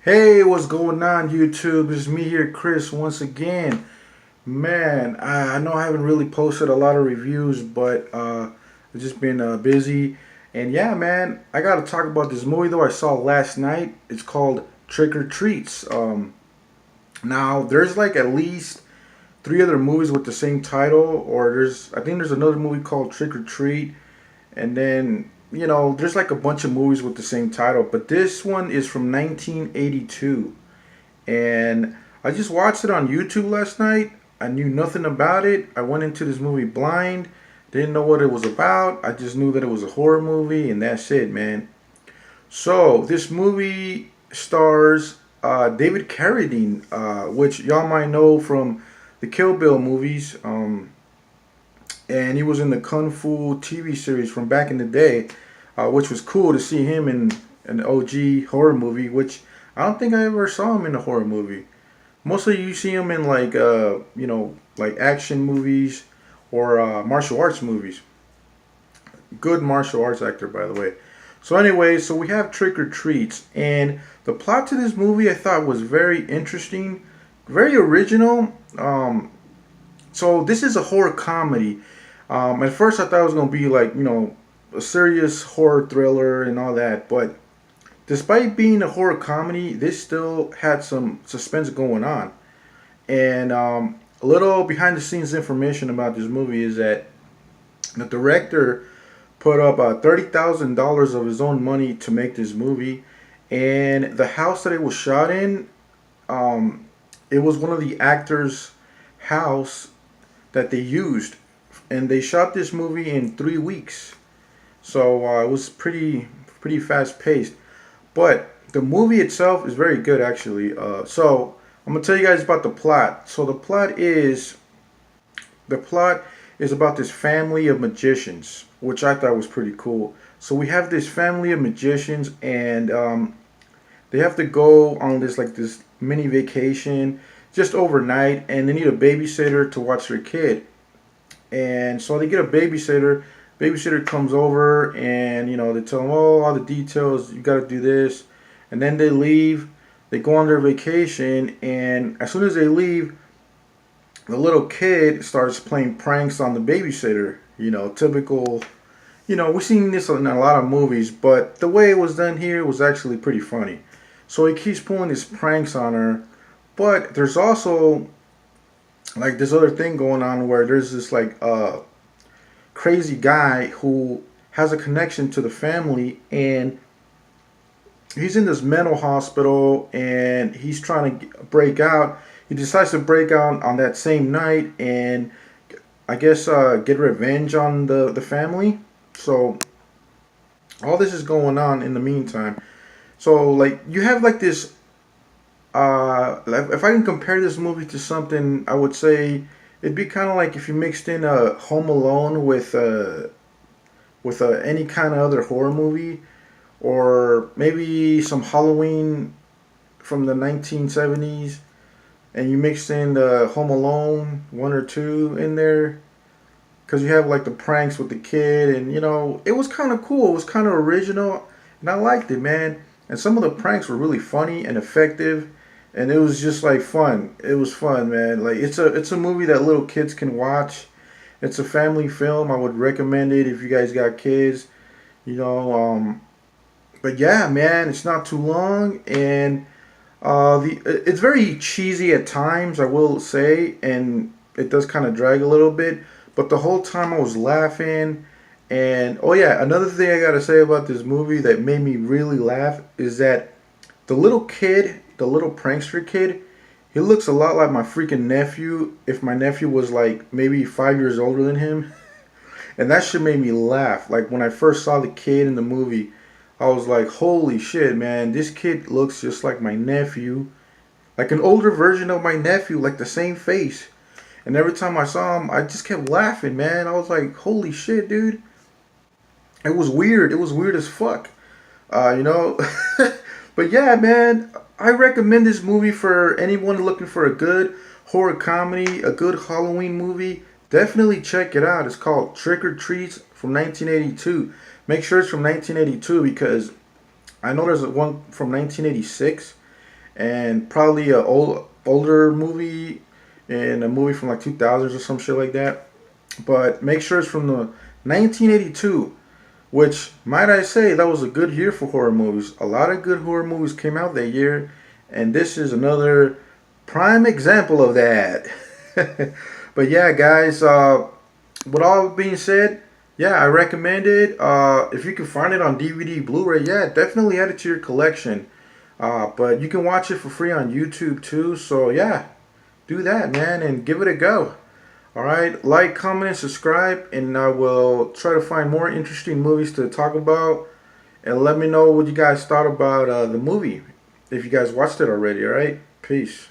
Hey, what's going on, YouTube? It's me here, Chris, once again. Man, I know I haven't really posted a lot of reviews, but I've just been busy. And yeah, man, I got to talk about this movie though I saw last night. It's called Trick or Treats. Now, there's like at least three other movies with the same title, or I think there's another movie called Trick or Treat, and then there's like a bunch of movies with the same title, but this one is from 1982, and I just watched it on YouTube last night. I knew nothing about it. I went into this movie blind, didn't know what it was about. I just knew that it was a horror movie, and that's it, man. So this movie stars David Carradine, which y'all might know from the Kill Bill movies. And he was in the Kung Fu TV series from back in the day, which was cool to see him in an OG horror movie, which I don't think I ever saw him in a horror movie. Mostly you see him in like like action movies or martial arts movies. Good martial arts actor, by the way. So anyway, so we have Trick or Treats, and the plot to this movie I thought was very interesting, very original. So this is a horror comedy. At first, I thought it was gonna be like a serious horror thriller and all that, but despite being a horror comedy, this still had some suspense going on. And a little behind the scenes information about this movie is that the director put up $30,000 of his own money to make this movie, and the house that it was shot in, um, it was one of the actors' house that they used, and they shot this movie in 3 weeks. So it was pretty fast paced. But the movie itself is very good, actually. So I'm gonna tell you guys about the plot. So the plot is about this family of magicians, which I thought was pretty cool. So we have this family of magicians, and they have to go on this mini vacation just overnight, and they need a babysitter to watch their kid. And so they get a babysitter. Babysitter comes over, and they tell them, oh, all the details. You got to do this, and then they leave. They go on their vacation, and as soon as they leave, the little kid starts playing pranks on the babysitter. Typical. We've seen this in a lot of movies, but the way it was done here was actually pretty funny. So he keeps pulling his pranks on her, but there's also like this other thing going on where there's this like crazy guy who has a connection to the family, and he's in this mental hospital, and he's trying to break out. He decides to break out on that same night, and I guess get revenge on the family. So all this is going on in the meantime. So like you have like this if I can compare this movie to something, I would say it'd be kind of like if you mixed in a Home Alone with any kind of other horror movie, or maybe some Halloween from the 1970s, and you mixed in the Home Alone one or two in there, because you have like the pranks with the kid, and it was kind of cool. It was kind of original, and I liked it, man. And some of the pranks were really funny and effective, and it was just like fun. It was fun, man. Like it's a movie that little kids can watch. It's a family film. I would recommend it if you guys got kids. You know, but yeah, man, it's not too long, and it's very cheesy at times, I will say, and it does kind of drag a little bit. But the whole time I was laughing. And oh yeah, another thing I gotta say about this movie that made me really laugh is that the little kid, the little prankster kid, he looks a lot like my freaking nephew. If my nephew was like maybe 5 years older than him, and that shit made me laugh. Like when I first saw the kid in the movie, I was like, holy shit, man, this kid looks just like my nephew, like an older version of my nephew, like the same face. And every time I saw him, I just kept laughing, man. I was like, holy shit, dude. It was weird. It was weird as fuck. Uh, you know. But yeah, man, I recommend this movie for anyone looking for a good horror comedy, a good Halloween movie. Definitely check it out. It's called Trick or Treats from 1982. Make sure it's from 1982 because I know there's one from 1986, and probably a older movie and a movie from like 2000s or some shit like that. But make sure it's from the 1982, which might I say that was a good year for horror movies. A lot of good horror movies came out that year, and this is another prime example of that. But yeah, guys, with all being said, yeah, I recommend it. If you can find it on DVD, Blu-ray, yeah, definitely add it to your collection. But you can watch it for free on YouTube too. So yeah, do that, man, and give it a go. All right, like, comment, and subscribe, and I will try to find more interesting movies to talk about. And let me know what you guys thought about the movie if you guys watched it already. All right, peace.